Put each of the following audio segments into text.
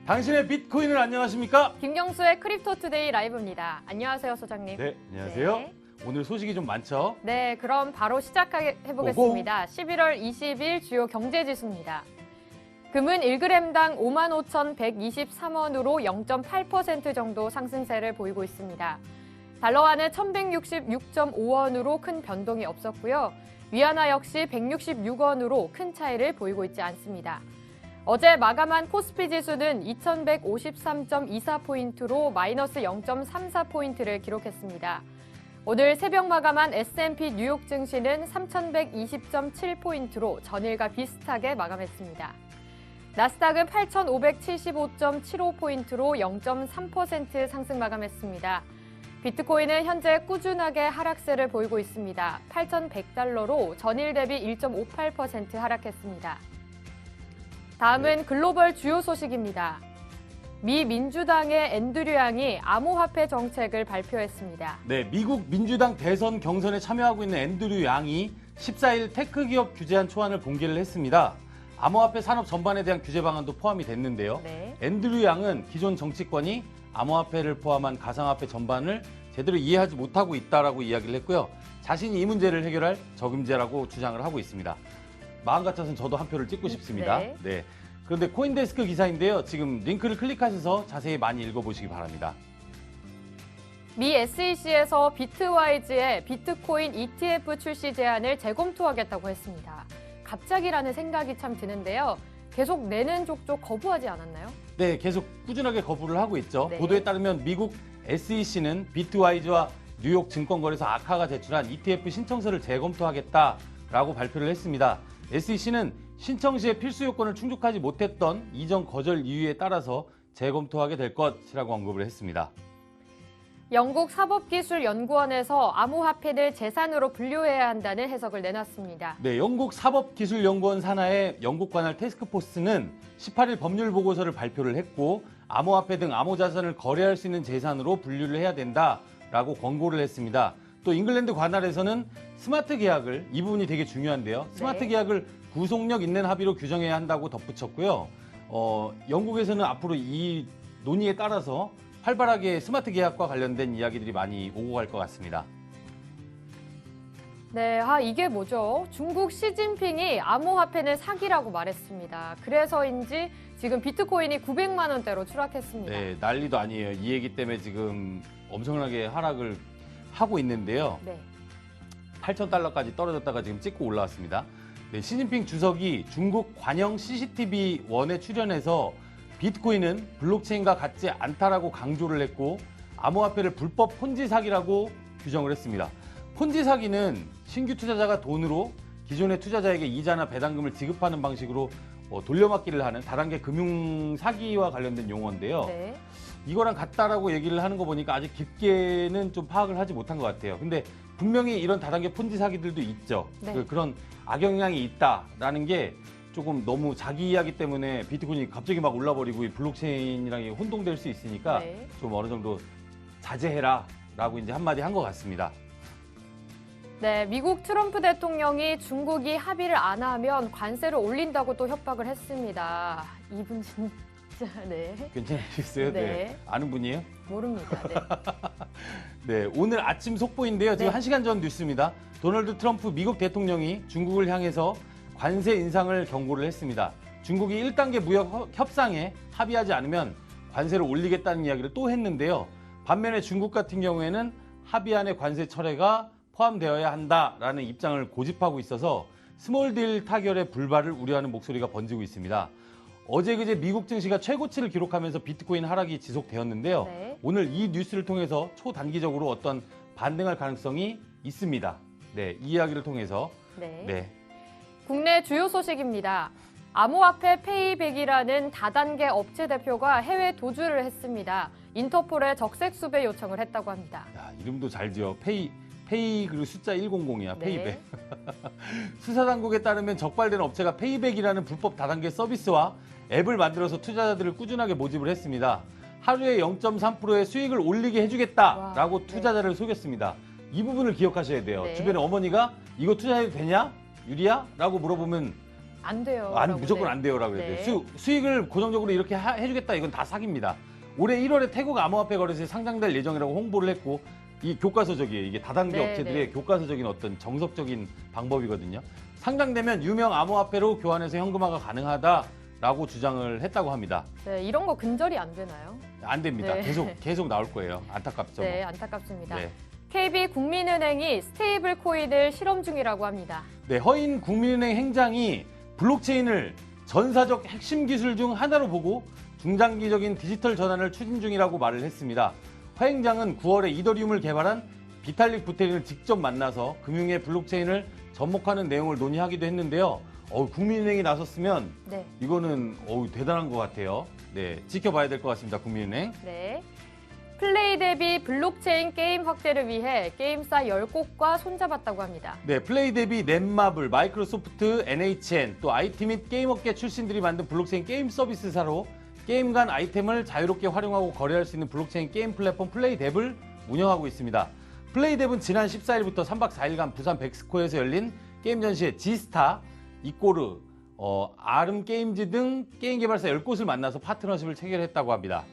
당신의 비트코인을 안녕하십니까? 김경수의 크립토투데이 라이브입니다. 안녕하세요, 소장님. 네, 안녕하세요. 네. 오늘 소식이 좀 많죠? 네, 그럼 바로 시작해보겠습니다. 11월 20일 주요 경제지수입니다. 금은 1g당 55,123원으로 0.8% 정도 상승세를 보이고 있습니다. 달러화는 1,166.5원으로 큰 변동이 없었고요. 위안화 역시 166원으로 큰 차이를 보이고 있지 않습니다. 어제 마감한 코스피 지수는 2,153.24포인트로 마이너스 0.34포인트를 기록했습니다. 오늘 새벽 마감한 S&P 뉴욕 증시는 3,120.7포인트로 전일과 비슷하게 마감했습니다. 나스닥은 8,575.75포인트로 0.3% 상승 마감했습니다. 비트코인은 현재 꾸준하게 하락세를 보이고 있습니다. 8,100달러로 전일 대비 1.58% 하락했습니다. 다음은 글로벌 주요 소식입니다. 미 민주당의 앤드류 양이 암호화폐 정책을 발표했습니다. 네, 미국 민주당 대선 경선에 참여하고 있는 앤드류 양이 14일 테크 기업 규제안 초안을 공개를 했습니다. 암호화폐 산업 전반에 대한 규제 방안도 포함이 됐는데요. 네. 앤드류 양은 기존 정치권이 암호화폐를 포함한 가상화폐 전반을 제대로 이해하지 못하고 있다라고 이야기를 했고요. 자신이 이 문제를 해결할 적임제라고 주장을 하고 있습니다. 마음 같아서는 저도 한 표를 찍고 싶습니다. 네. 그런데 코인데스크 기사인데요. 지금 링크를 클릭하셔서 자세히 많이 읽어보시기 바랍니다. 미 SEC에서 비트와이즈의 비트코인 ETF 출시 제안을 재검토하겠다고 했습니다. 갑자기라는 생각이 참 드는데요. 계속 내는 족족 거부하지 않았나요? 네, 계속 꾸준하게 거부를 하고 있죠. 네. 보도에 따르면 미국 SEC는 비트와이즈와 뉴욕 증권거래소 아카가 제출한 ETF 신청서를 재검토하겠다라고 발표를 했습니다. SEC는 신청 시에 필수 요건을 충족하지 못했던 이전 거절 이유에 따라서 재검토하게 될 것이라고 언급을 했습니다. 영국 사법기술연구원에서 암호화폐를 재산으로 분류해야 한다는 해석을 내놨습니다. 네, 영국 사법기술연구원 산하의 영국 관할 테스크포스는 18일 법률 보고서를 발표를 했고 암호화폐 등 암호자산을 거래할 수 있는 재산으로 분류를 해야 된다라고 권고를 했습니다. 또 잉글랜드 관할에서는 스마트 계약을, 이 부분이 되게 중요한데요. 스마트 네. 계약을 구속력 있는 합의로 규정해야 한다고 덧붙였고요. 영국에서는 앞으로 이 논의에 따라서 활발하게 스마트 계약과 관련된 이야기들이 많이 오고 갈 것 같습니다. 네, 이게 뭐죠? 중국 시진핑이 암호화폐는 사기라고 말했습니다. 그래서인지 지금 비트코인이 900만 원대로 추락했습니다. 네, 난리도 아니에요. 이 얘기 때문에 지금 엄청나게 하락을 하고 있는데요. 네. 8,000달러까지 떨어졌다가 지금 찍고 올라왔습니다. 네, 시진핑 주석이 중국 관영 CCTV1에 출연해서 비트코인은 블록체인과 같지 않다라고 강조를 했고 암호화폐를 불법 폰지 사기라고 규정을 했습니다. 폰지 사기는 신규 투자자가 돈으로 기존의 투자자에게 이자나 배당금을 지급하는 방식으로 돌려막기를 하는 다단계 금융 사기와 관련된 용어인데요. 네. 이거랑 같다라고 얘기를 하는 거 보니까 아직 깊게는 좀 파악을 하지 못한 것 같아요. 근데 분명히 이런 다단계 폰지 사기들도 있죠. 네. 그런 악영향이 있다라는 게 조금 너무 자기 이야기 때문에 비트코인이 갑자기 막 올라버리고 이 블록체인이랑 혼동될 수 있으니까 네. 좀 어느 정도 자제해라라고 이제 한마디 한 것 같습니다. 네, 미국 트럼프 대통령이 중국이 합의를 안 하면 관세를 올린다고 또 협박을 했습니다. 이분 진짜 네. 괜찮으시겠어요? 네. 아는 분이에요? 모릅니다. 네. 네, 오늘 아침 속보인데요. 지금 네. 1시간 전 뉴스입니다. 도널드 트럼프 미국 대통령이 중국을 향해서 관세 인상을 경고를 했습니다. 중국이 1단계 무역 협상에 합의하지 않으면 관세를 올리겠다는 이야기를 또 했는데요. 반면에 중국 같은 경우에는 합의안의 관세 철회가 포함되어야 한다라는 입장을 고집하고 있어서 스몰딜 타결의 불발을 우려하는 목소리가 번지고 있습니다. 어제 그제 미국 증시가 최고치를 기록하면서 비트코인 하락이 지속되었는데요. 네. 오늘 이 뉴스를 통해서 초단기적으로 어떤 반등할 가능성이 있습니다. 네, 이 이야기를 통해서 네. 국내 주요 소식입니다. 암호화폐 페이백이라는 다단계 업체 대표가 해외 도주를 했습니다. 인터폴에 적색 수배 요청을 했다고 합니다. 야, 이름도 잘 지어. 페이 그리고 숫자 100이야. 네. 페이백. 수사당국에 따르면 적발된 업체가 페이백이라는 불법 다단계 서비스와 앱을 만들어서 투자자들을 꾸준하게 모집을 했습니다. 하루에 0.3%의 수익을 올리게 해주겠다라고 와, 투자자를 속였습니다. 이 부분을 기억하셔야 돼요. 네. 주변에 어머니가 이거 투자해도 되냐? 유리야? 라고 물어보면 안 돼요. 무조건 안 돼요라고 해야 네. 돼요. 수익을 고정적으로 이렇게 해주겠다 이건 다 사기입니다. 올해 1월에 태국 암호화폐 거래소에 상장될 예정이라고 홍보를 했고 이 교과서적이에요. 이게 다단계 네, 업체들의 네. 교과서적인 어떤 정석적인 방법이거든요. 상장되면 유명 암호화폐로 교환해서 현금화가 가능하다라고 주장을 했다고 합니다. 네, 이런 거 근절이 안 되나요? 안 됩니다. 네. 계속 나올 거예요. 안타깝죠. 네, 안타깝습니다. 네. KB국민은행이 스테이블 코인을 실험 중이라고 합니다. 네, 허인 국민은행 행장이 블록체인을 전사적 핵심 기술 중 하나로 보고 중장기적인 디지털 전환을 추진 중이라고 말을 했습니다. 허 행장은 9월에 이더리움을 개발한 비탈릭 부테린을 직접 만나서 금융의 블록체인을 접목하는 내용을 논의하기도 했는데요. 국민은행이 나섰으면 네. 이거는 대단한 것 같아요. 네, 지켜봐야 될 것 같습니다. 국민은행. 네. 플레이 대비 블록체인 게임 확대를 위해 게임사 10곳과 손잡았다고 합니다. 네, 플레이 대비 넷마블, 마이크로소프트, NHN, 또 IT 및 게임업계 출신들이 만든 블록체인 게임 서비스사로 게임 간 아이템을 자유롭게 활용하고 거래할 수 있는 블록체인 게임 플랫폼 플레이뎁을 운영하고 있습니다. 플레이뎁은 지난 14일부터 3박 4일간 부산 백스코에서 열린 게임 전시회 지스타, 이꼬르, 아름 게임즈 등 게임 개발사 10곳을 만나서 파트너십을 체결했다고 합니다.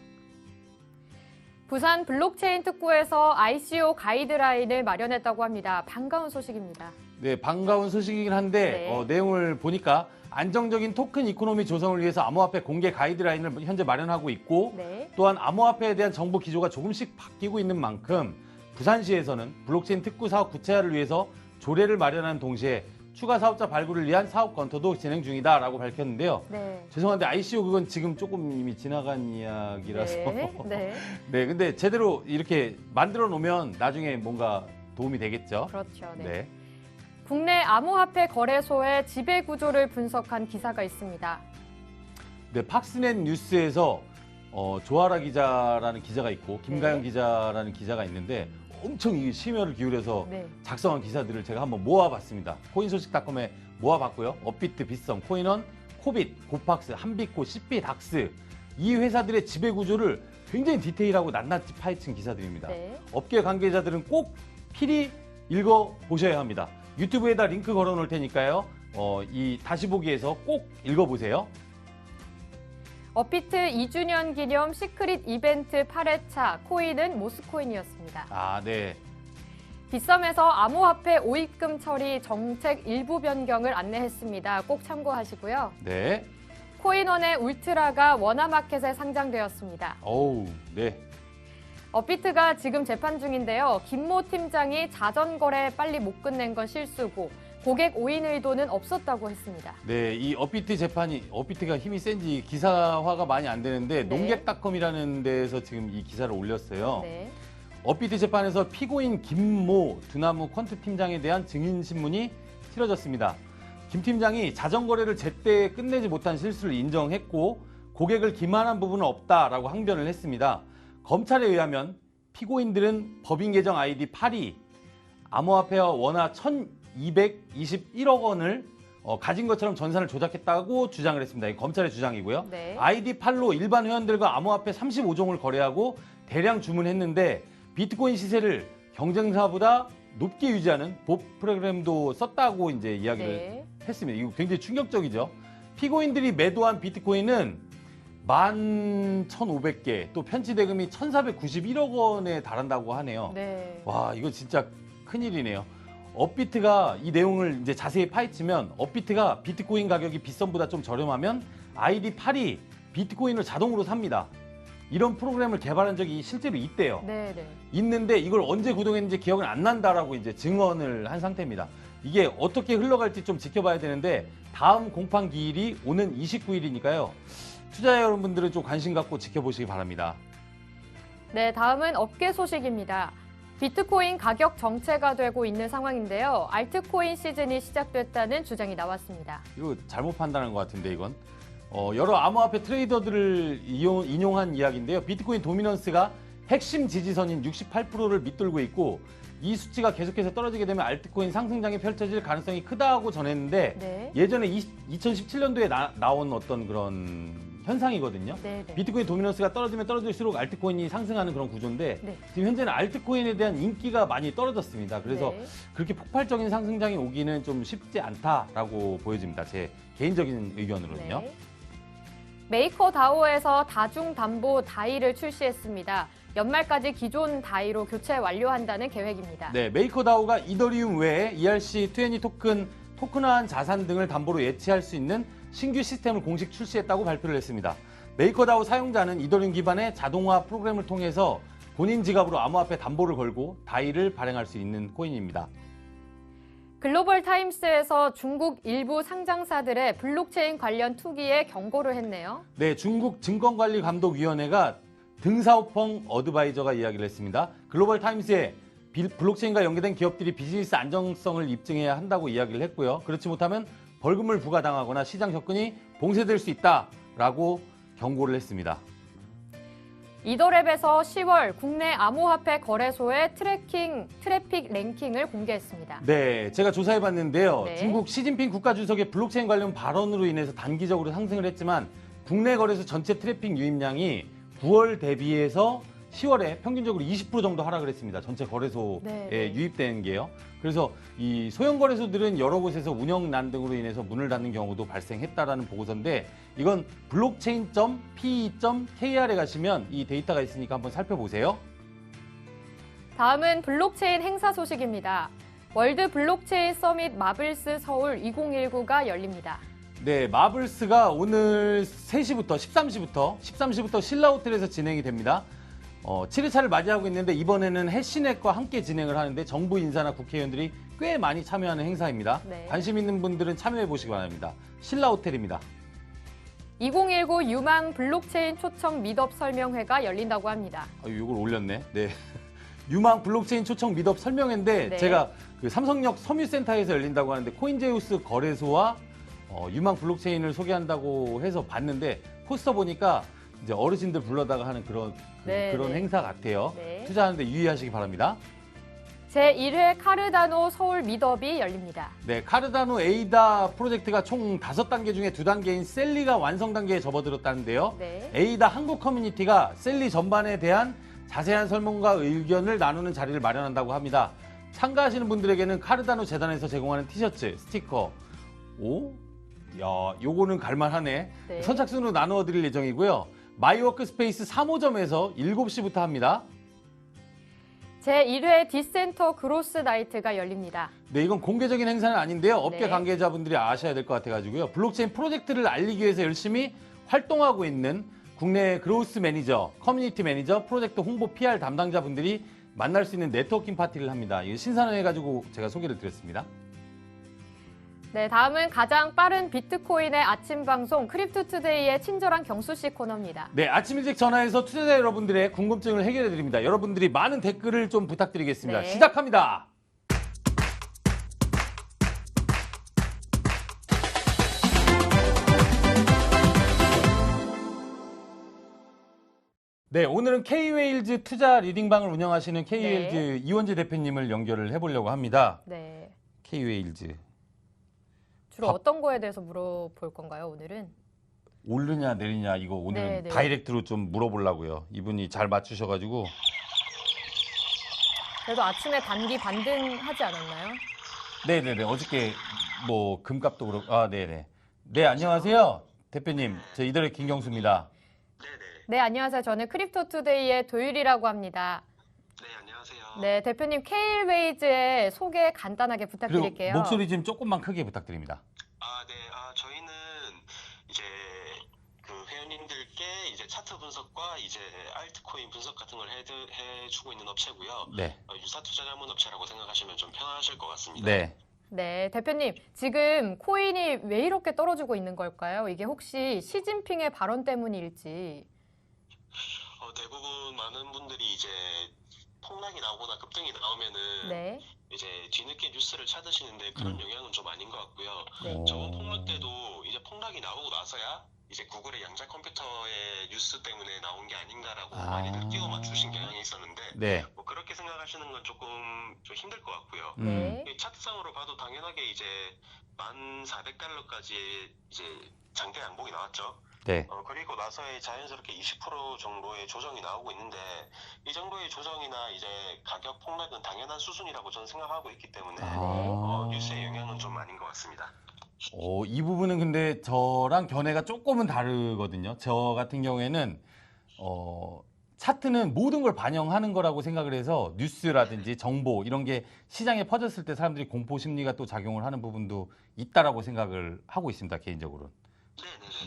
부산 블록체인 특구에서 ICO 가이드라인을 마련했다고 합니다. 반가운 소식입니다. 네, 반가운 소식이긴 한데 네. 내용을 보니까 안정적인 토큰 이코노미 조성을 위해서 암호화폐 공개 가이드라인을 현재 마련하고 있고 네. 또한 암호화폐에 대한 정보 기조가 조금씩 바뀌고 있는 만큼 부산시에서는 블록체인 특구 사업 구체화를 위해서 조례를 마련하는 동시에 추가 사업자 발굴을 위한 사업 검토도 진행 중이다라고 밝혔는데요. 네. 죄송한데 ICO 그건 지금 조금 이미 지나간 이야기라서 네. 네. 네, 근데 제대로 이렇게 만들어 놓으면 나중에 뭔가 도움이 되겠죠. 그렇죠. 네. 네. 국내 암호화폐 거래소의 지배 구조를 분석한 기사가 있습니다. 네, 팍스넷 뉴스에서 조아라 기자라는 기자가 있고 김가영 네. 기자라는 기자가 있는데 엄청 이 심혈을 기울여서 네. 작성한 기사들을 제가 한번 모아봤습니다. 코인소식닷컴에 모아봤고요. 업비트, 빗썸, 코인원, 코빗, 고팍스, 한비코, 시비닥스 이 회사들의 지배 구조를 굉장히 디테일하고 낱낱이 파헤친 기사들입니다. 네. 업계 관계자들은 꼭 필히 읽어보셔야 합니다. 유튜브에다 링크 걸어놓을 테니까요. 이 다시 보기에서 꼭 읽어보세요. 업비트 2주년 기념 시크릿 이벤트 8회차 코인은 모스코인이었습니다. 아, 네. 빗썸에서 암호화폐 오입금 처리 정책 일부 변경을 안내했습니다. 꼭 참고하시고요. 네. 코인원의 울트라가 워나마켓에 상장되었습니다. 어우, 네. 업비트가 지금 재판 중인데요. 김모 팀장이 자전거래 빨리 못 끝낸 건 실수고 고객 오인 의도는 없었다고 했습니다. 네, 이 업비트 재판이 업비트가 힘이 센지 기사화가 많이 안 되는데 네. 농객닷컴이라는 데에서 지금 이 기사를 올렸어요. 네. 업비트 재판에서 피고인 김모 두나무 퀀트 팀장에 대한 증인 신문이 치러졌습니다. 김 팀장이 자전거래를 제때 끝내지 못한 실수를 인정했고 고객을 기만한 부분은 없다라고 항변을 했습니다. 검찰에 의하면 피고인들은 법인 계정 아이디 8이 암호화폐와 원화 1,221억 원을 가진 것처럼 전산을 조작했다고 주장을 했습니다. 이 검찰의 주장이고요. 네. 아이디 8로 일반 회원들과 암호화폐 35종을 거래하고 대량 주문했는데 비트코인 시세를 경쟁사보다 높게 유지하는 봇 프로그램도 썼다고 이제 이야기를 네. 했습니다. 이거 굉장히 충격적이죠. 피고인들이 매도한 비트코인은 11,500개, 또 편취 대금이 1,491억 원에 달한다고 하네요. 네. 와, 이거 진짜 큰일이네요. 업비트가 이 내용을 이제 자세히 파헤치면 업비트가 비트코인 가격이 빗썸보다 좀 저렴하면 아이디 8이 비트코인을 자동으로 삽니다. 이런 프로그램을 개발한 적이 실제로 있대요. 네, 네. 있는데 이걸 언제 구동했는지 기억은 안 난다라고 이제 증언을 한 상태입니다. 이게 어떻게 흘러갈지 좀 지켜봐야 되는데 다음 공판 기일이 오는 29일이니까요. 투자자 여러분들은 좀 관심 갖고 지켜보시기 바랍니다. 네, 다음은 업계 소식입니다. 비트코인 가격 정체가 되고 있는 상황인데요. 알트코인 시즌이 시작됐다는 주장이 나왔습니다. 이거 잘못 판단한 것 같은데 이건. 여러 암호화폐 트레이더들을 인용한 이야기인데요. 비트코인 도미넌스가 핵심 지지선인 68%를 밑돌고 있고 이 수치가 계속해서 떨어지게 되면 알트코인 상승장이 펼쳐질 가능성이 크다고 전했는데 네. 예전에 2017년도에 나온 어떤 그런 현상이거든요. 네, 네. 비트코인 도미넌스가 떨어지면 떨어질수록 알트코인이 상승하는 그런 구조인데 네. 지금 현재는 알트코인에 대한 인기가 많이 떨어졌습니다. 그래서 네. 그렇게 폭발적인 상승장이 오기는 좀 쉽지 않다라고 보여집니다. 제 개인적인 의견으로는요. 네. 메이커다오에서 다중담보 다이를 출시했습니다. 연말까지 기존 다이로 교체 완료한다는 계획입니다. 네, 메이커다오가 이더리움 외에 ERC20 토큰, 토큰화한 자산 등을 담보로 예치할 수 있는 신규 시스템을 공식 출시했다고 발표를 했습니다. 메이커다오 사용자는 이더리움 기반의 자동화 프로그램을 통해서 본인 지갑으로 암호화폐 담보를 걸고 다이를 발행할 수 있는 코인입니다. 글로벌 타임스에서 중국 일부 상장사들의 블록체인 관련 투기에 경고를 했네요. 네, 중국 증권관리감독위원회가 등사오펑 어드바이저가 이야기를 했습니다. 글로벌 타임스에 블록체인과 연계된 기업들이 비즈니스 안정성을 입증해야 한다고 이야기를 했고요. 그렇지 못하면 벌금을 부과당하거나 시장 접근이 봉쇄될 수 있다라고 경고를 했습니다. 이더랩에서 10월 국내 암호화폐 거래소의 트래픽 랭킹을 공개했습니다. 네, 제가 조사해봤는데요. 네. 중국 시진핑 국가주석의 블록체인 관련 발언으로 인해서 단기적으로 상승을 했지만 국내 거래소 전체 트래픽 유입량이 9월 대비해서 10월에 평균적으로 20% 정도 하락을 했습니다. 전체 거래소에 네. 유입된 게요. 그래서 이 소형 거래소들은 여러 곳에서 운영난 등으로 인해서 문을 닫는 경우도 발생했다라는 보고서인데 이건 blockchain.pe.kr에 가시면 이 데이터가 있으니까 한번 살펴보세요. 다음은 블록체인 행사 소식입니다. 월드 블록체인 서밋 마블스 서울 2019가 열립니다. 네, 마블스가 오늘 3시부터 13시부터 신라호텔에서 진행이 됩니다. 7회차를 맞이하고 있는데 이번에는 해시넷과 함께 진행을 하는데 정부 인사나 국회의원들이 꽤 많이 참여하는 행사입니다. 네. 관심 있는 분들은 참여해 보시기 바랍니다. 신라호텔입니다. 2019 유망 블록체인 초청 미덥 설명회가 열린다고 합니다. 이걸 올렸네. 네. 유망 블록체인 초청 미덥 설명회인데 네. 제가 그 삼성역 섬유센터에서 열린다고 하는데 코인제우스 거래소와 유망 블록체인을 소개한다고 해서 봤는데 포스터 보니까 이제 어르신들 불러다가 하는 그런 네, 네. 행사 같아요. 네. 투자하는데 유의하시기 바랍니다. 제1회 카르다노 서울 미덥이 열립니다. 네, 카르다노 에이다 프로젝트가 총 5단계 중에 2단계인 셀리가 완성 단계에 접어들었다는데요. 네. 에이다 한국 커뮤니티가 셀리 전반에 대한 자세한 설명과 의견을 나누는 자리를 마련한다고 합니다. 참가하시는 분들에게는 카르다노 재단에서 제공하는 티셔츠, 스티커, 요거는 갈만하네. 네. 선착순으로 나누어 드릴 예정이고요. 마이워크스페이스 3호점에서 7시부터 합니다. 제1회 디센터 그로스 나이트가 열립니다. 네, 이건 공개적인 행사는 아닌데요. 업계 네. 관계자분들이 아셔야 될 것 같아가지고요. 블록체인 프로젝트를 알리기 위해서 열심히 활동하고 있는 국내 그로스 매니저, 커뮤니티 매니저, 프로젝트 홍보 PR 담당자분들이 만날 수 있는 네트워킹 파티를 합니다. 이거 신선해가지고 제가 소개를 드렸습니다. 네, 다음은 가장 빠른 비트코인의 아침 방송 크립토투데이의 친절한 경수 씨 코너입니다. 네, 아침 일찍 전화해서 투자자 여러분들의 궁금증을 해결해 드립니다. 여러분들이 많은 댓글을 좀 부탁드리겠습니다. 네. 시작합니다. 네, 오늘은 K-웨일즈 투자 리딩방을 운영하시는 K-웨일즈 네. 이원재 대표님을 연결을 해보려고 합니다. 네, K-웨일즈. 주로 어떤 거에 대해서 물어볼 건가요, 오늘은? 오르냐 내리냐 이거 오늘은 네, 네. 다이렉트로 좀 물어보려고요. 이분이 잘 맞추셔가지고. 그래도 아침에 단기 반등하지 않았나요? 네네네. 어저께 뭐 금값도 그렇고 네네. 네, 안녕하세요. 대표님, 저 이달의 김경수입니다. 네네. 네, 안녕하세요. 저는 크립토투데이의 도율이라고 합니다. 네, 안녕하세요. 네, 대표님 K-웨이즈의 소개 간단하게 그리고 부탁드릴게요. 목소리 좀 조금만 크게 부탁드립니다. 네. 저희는 이제 그 회원님들께 이제 차트 분석과 이제 알트코인 분석 같은 걸 해주고 있는 업체고요. 네. 유사 투자 자문 업체라고 생각하시면 좀 편하실 것 같습니다. 네. 네, 대표님. 지금 코인이 왜 이렇게 떨어지고 있는 걸까요? 이게 혹시 시진핑의 발언 때문일지. 대부분 많은 분들이 이제 폭락이 나오거나 급등이 나오면은 네. 이제 뒤늦게 뉴스를 찾으시는데 그런 영향은 좀 아닌 것 같고요. 네. 저번 폭락 때도 이제 폭락이 나오고 나서야 이제 구글의 양자 컴퓨터의 뉴스 때문에 나온 게 아닌가라고 많이들 끼워 맞추신 경향이 있었는데 네. 뭐 그렇게 생각하시는 건 조금 좀 힘들 것 같고요. 네. 이 차트상으로 봐도 당연하게 이제 1,400달러까지 이제 장대 양봉이 나왔죠. 네. 그리고 나서에 자연스럽게 20% 정도의 조정이 나오고 있는데 이 정도의 조정이나 이제 가격 폭락은 당연한 수준이라고 저는 생각하고 있기 때문에 뉴스의 영향은 좀 아닌 것 같습니다. 이 부분은 근데 저랑 견해가 조금은 다르거든요. 저 같은 경우에는 차트는 모든 걸 반영하는 거라고 생각을 해서 뉴스라든지 정보 이런 게 시장에 퍼졌을 때 사람들이 공포 심리가 또 작용을 하는 부분도 있다라고 생각을 하고 있습니다. 개인적으로는.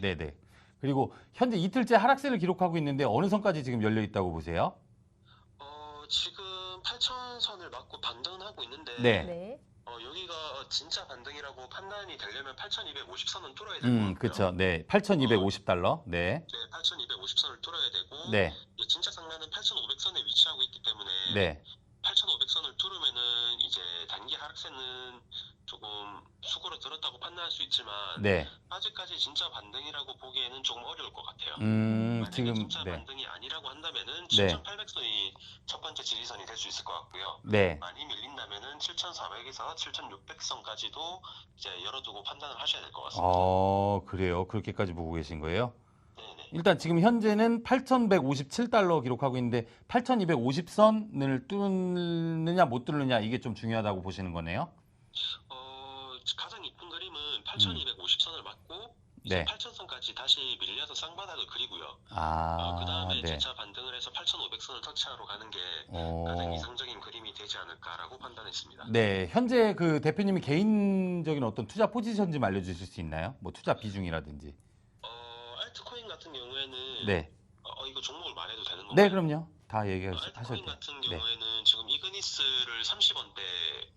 네네. 그리고 현재 이틀째 하락세를 기록하고 있는데 어느 선까지 지금 열려 있다고 보세요? 지금 8,000선을 맞고 반등하고 있는데 네. 네. 여기가 진짜 반등이라고 판단이 되려면 8,250선은 뚫어야 될 것 같고요. 그렇죠. 네. $8,250. 네. 네, 8,250선을 뚫어야 되고 네. 진짜 상단은 8,500선에 위치하고 있기 때문에 네. 8,500선을 뚫으면은 이제 단기 하락세는 조금 수그러 들었다고 판단할 수 있지만 네. 아직까지 진짜 반등이라고 보기에는 조금 어려울 것 같아요. 만약에 지금 진짜 네. 반등이 아니라고 한다면은 네. 7,800선이 첫 번째 지지선이 될 수 있을 것 같고요. 네. 많이 밀린다면은 7,400에서 7,600선까지도 이제 열어두고 판단을 하셔야 될 것 같습니다. 그래요. 그렇게까지 보고 계신 거예요? 네네. 일단 지금 현재는 $8,157 기록하고 있는데 8,250선을 뚫느냐 못 뚫느냐 이게 좀 중요하다고 보시는 거네요. 가장 이쁜 그림은 8,250선을 맞고 네. 8,000선까지 다시 밀려서 쌍바닥을 그리고요. 그 다음에 네. 재차 반등을 해서 8,500선을 터치하러 가는 게 가장 이상적인 그림이 되지 않을까라고 판단했습니다. 네, 현재 그 대표님이 개인적인 어떤 투자 포지션 좀 알려주실 수 있나요? 뭐 투자 비중이라든지. 알트코인 같은 경우에는 네. 이거 종목을 말해도 되는 건가요? 네, 그럼요. 다 얘기하셔도 알트코인 돼요. 같은 네. 경우에는 지금 이그니스를 30원대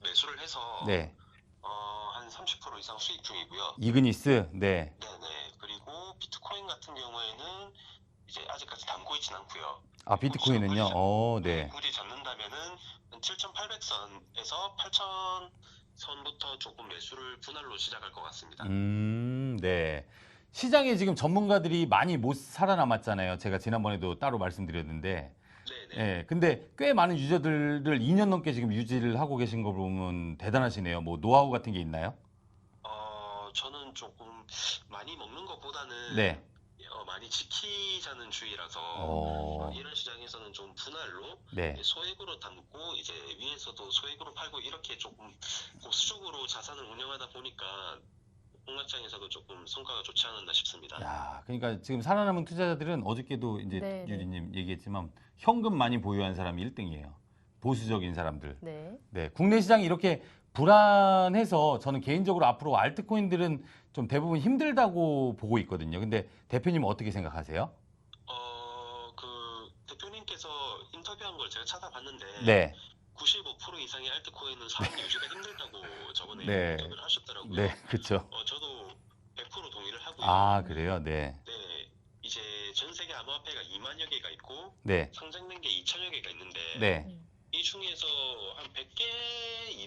매수를 해서 네. 한 30% 이상 수익 중이고요. 이그니스. 네. 네네. 그리고 비트코인 같은 경우에는 이제 아직까지 담고 있진 않고요. 비트코인은요. 네. 굳이 잡는다면은 7,800선에서 8,000선부터 조금 매수를 분할로 시작할 것 같습니다. 네. 시장에 지금 전문가들이 많이 못 살아남았잖아요. 제가 지난번에도 따로 말씀드렸는데. 네네. 네. 근데 꽤 많은 유저들을 2년 넘게 지금 유지를 하고 계신 거 보면 대단하시네요. 뭐 노하우 같은 게 있나요? 저는 조금 많이 먹는 것보다는 네. 많이 지키자는 주의라서 이런 시장에서는 좀 분할로 네. 소액으로 담고 이제 위에서도 소액으로 팔고 이렇게 조금 보수적으로 자산을 운영하다 보니까 폭락장에서도 조금 성과가 좋지 않았나 싶습니다. 야, 그러니까 지금 살아남은 투자자들은 어저께도 이제 네, 유리님 얘기했지만 현금 많이 보유한 사람이 1등이에요. 보수적인 사람들. 네. 네, 국내 시장이 이렇게 불안해서 저는 개인적으로 앞으로 알트코인들은 좀 대부분 힘들다고 보고 있거든요. 근데 대표님은 어떻게 생각하세요? 그 대표님께서 인터뷰한 걸 제가 찾아봤는데 네. 95% 이상의 알트코인은 사업 유지가 힘들다고 저번에 네. 인터뷰를 하셨더라고요. 네, 그렇죠. 저도 100% 동의를 하고요. 그래요? 네. 네, 이제 전 세계 암호화폐가 2만여 개가 있고 네. 상장된 게 2천여 개가 있는데 네. 이 중에서 한 100개,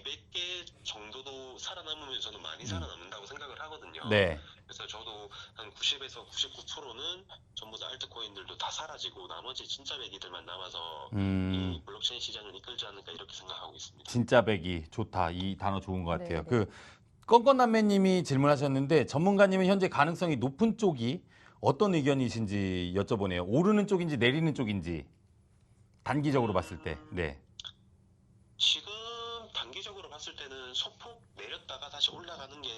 200개 정도도 살아남으면 저는 많이 살아남는다고 생각을 하거든요. 네. 그래서 저도 한 90에서 99%는 전부 다 알트코인들도 다 사라지고 나머지 진짜 배기들만 남아서 이 블록체인 시장을 이끌지 않을까 이렇게 생각하고 있습니다. 진짜 배기 좋다. 이 단어 좋은 것 같아요. 네, 네. 그 껌껌남매님이 질문하셨는데 전문가님은 현재 가능성이 높은 쪽이 어떤 의견이신지 여쭤보네요. 오르는 쪽인지 내리는 쪽인지 단기적으로 봤을 때. 네. 지금 단기적으로 봤을 때는 소폭 내렸다가 다시 올라가는 게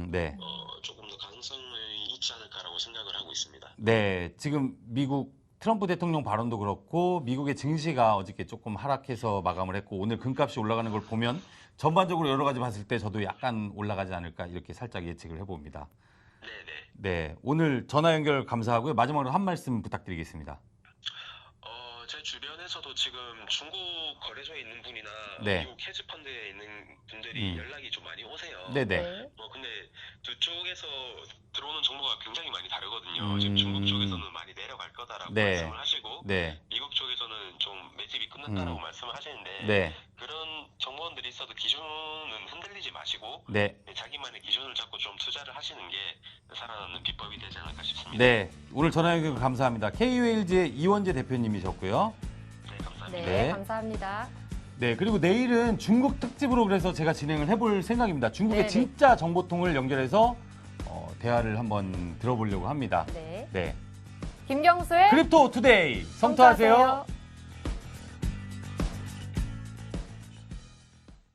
네. 조금 더 가능성이 있지 않을까라고 생각을 하고 있습니다. 네. 지금 미국 트럼프 대통령 발언도 그렇고 미국의 증시가 어저께 조금 하락해서 마감을 했고 오늘 금값이 올라가는 걸 보면 전반적으로 여러 가지 봤을 때 저도 약간 올라가지 않을까 이렇게 살짝 예측을 해봅니다. 네네. 네. 오늘 전화 연결 감사하고요. 마지막으로 한 말씀 부탁드리겠습니다. 제 주변에서도 지금 중국 거래소에 있는 분이나 네. 미국 헤지펀드에 있는 분들이 연락이 좀 많이 오세요. 네네. 근데 두 쪽에서 들어오는 정보가 굉장히 많이 다르거든요. 지금 중국 쪽에서는 많이 내려갈 거다라고 네. 말씀을 하시고 네. 미국 쪽에서는 좀 매집이 끝났다라고 말씀을 하시는데 네. 그런 정보원들이 있어도 기준은 흔들리지 마시고 네. 자기만의 기준을 잡고 좀 투자를 하시는 게 살아남는 비법이 되지 않을까 싶습니다. 네. 오늘 전화 연결 감사합니다. KULG의 이원재 대표님이셨고요. 네, 감사합니다. 네, 네. 감사합니다. 네, 그리고 내일은 중국 특집으로 그래서 제가 진행을 해볼 생각입니다. 중국의 네네. 진짜 정보통을 연결해서 대화를 한번 들어보려고 합니다. 네. 네. 김경수의 크립토 투데이, 섬토하세요.